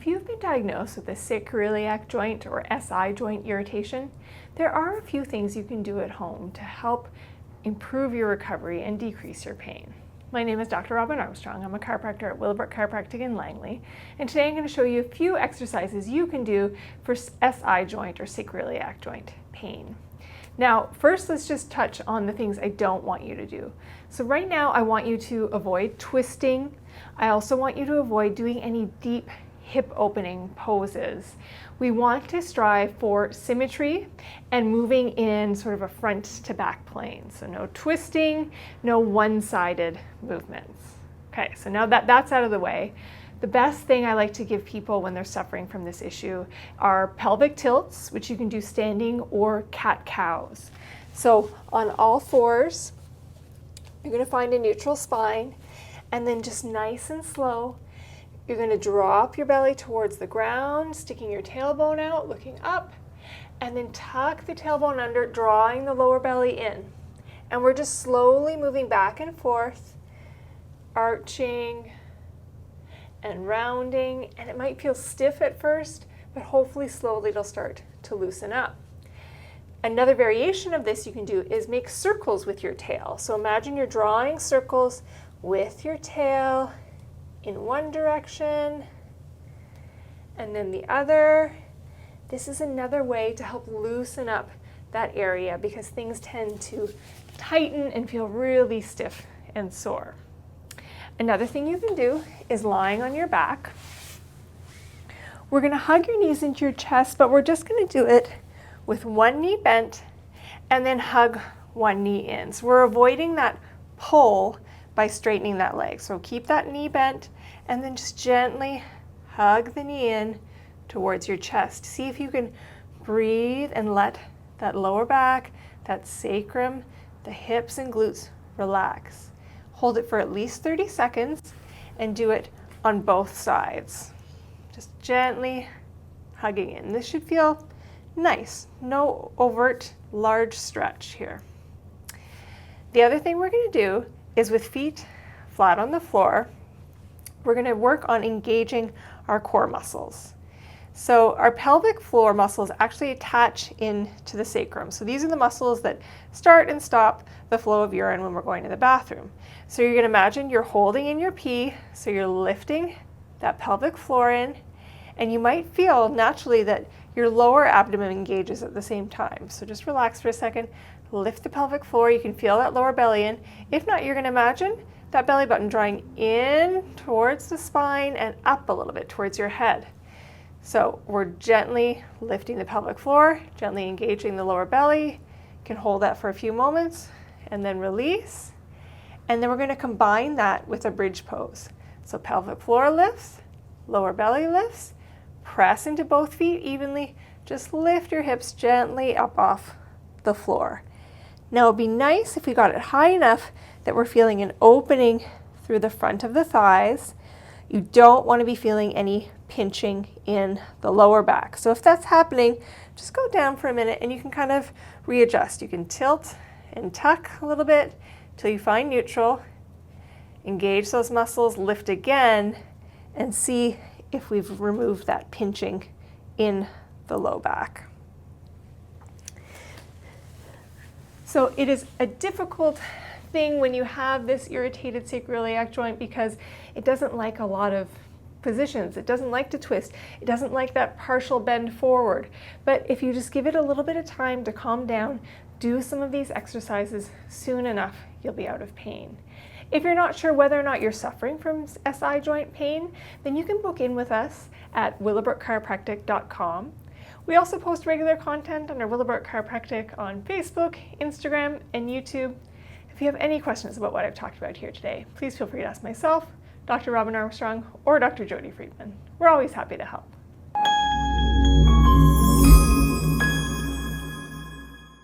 If you've been diagnosed with a sacroiliac joint or SI joint irritation, there are a few things you can do at home to help improve your recovery and decrease your pain. My name is Dr. Robin Armstrong. I'm a chiropractor at Willowbrook Chiropractic in Langley, and today I'm going to show you a few exercises you can do for SI joint or sacroiliac joint pain. Now, first, let's just touch on the things I don't want you to do. So right now, I want you to avoid twisting. I also want you to avoid doing any deep hip opening poses. We want to strive for symmetry and moving in sort of a front to back plane. So no twisting, no one-sided movements. Okay, so now that's out of the way. The best thing I like to give people when they're suffering from this issue are pelvic tilts, which you can do standing, or cat-cows. So on all fours, you're going to find a neutral spine, and then just nice and slow, you're going to drop your belly towards the ground, sticking your tailbone out, looking up, and then tuck the tailbone under, drawing the lower belly in. And we're just slowly moving back and forth, arching and rounding, and it might feel stiff at first, but hopefully slowly it'll start to loosen up. Another variation of this you can do is make circles with your tail. So imagine you're drawing circles with your tail in one direction and then the other. This is another way to help loosen up that area because things tend to tighten and feel really stiff and sore. Another thing you can do is lying on your back. We're going to hug your knees into your chest, but we're just going to do it with one knee bent and then hug one knee in. So we're avoiding that pull by straightening that leg. So keep that knee bent and then just gently hug the knee in towards your chest. See if you can breathe and let that lower back, that sacrum, the hips and glutes relax. Hold it for at least 30 seconds and do it on both sides. Just gently hugging in. This should feel nice. No overt large stretch here. The other thing we're going to do is with feet flat on the floor, we're going to work on engaging our core muscles. So our pelvic floor muscles actually attach into the sacrum. So these are the muscles that start and stop the flow of urine when we're going to the bathroom. So you're going to imagine you're holding in your pee, so you're lifting that pelvic floor in, and you might feel naturally that your lower abdomen engages at the same time. So just relax for a second, lift the pelvic floor, you can feel that lower belly in. If not, you're going to imagine that belly button drawing in towards the spine and up a little bit towards your head. So we're gently lifting the pelvic floor, gently engaging the lower belly. You can hold that for a few moments and then release. And then we're going to combine that with a bridge pose. So pelvic floor lifts, lower belly lifts, press into both feet evenly, just lift your hips gently up off the floor. Now it'd be nice if we got it high enough that we're feeling an opening through the front of the thighs. You don't want to be feeling any pinching in the lower back. So if that's happening, just go down for a minute and you can kind of readjust. You can tilt and tuck a little bit till you find neutral. Engage those muscles, lift again, and see if we've removed that pinching in the low back. So it is a difficult thing when you have this irritated sacroiliac joint because it doesn't like a lot of positions. It doesn't like to twist. It doesn't like that partial bend forward. But if you just give it a little bit of time to calm down, do some of these exercises, soon enough you'll be out of pain. If you're not sure whether or not you're suffering from SI joint pain, then you can book in with us at willowbrookchiropractic.com. We also post regular content on our Willowbrook Chiropractic on Facebook, Instagram, and YouTube. If you have any questions about what I've talked about here today, please feel free to ask myself, Dr. Robin Armstrong, or Dr. Jody Freedman. We're always happy to help.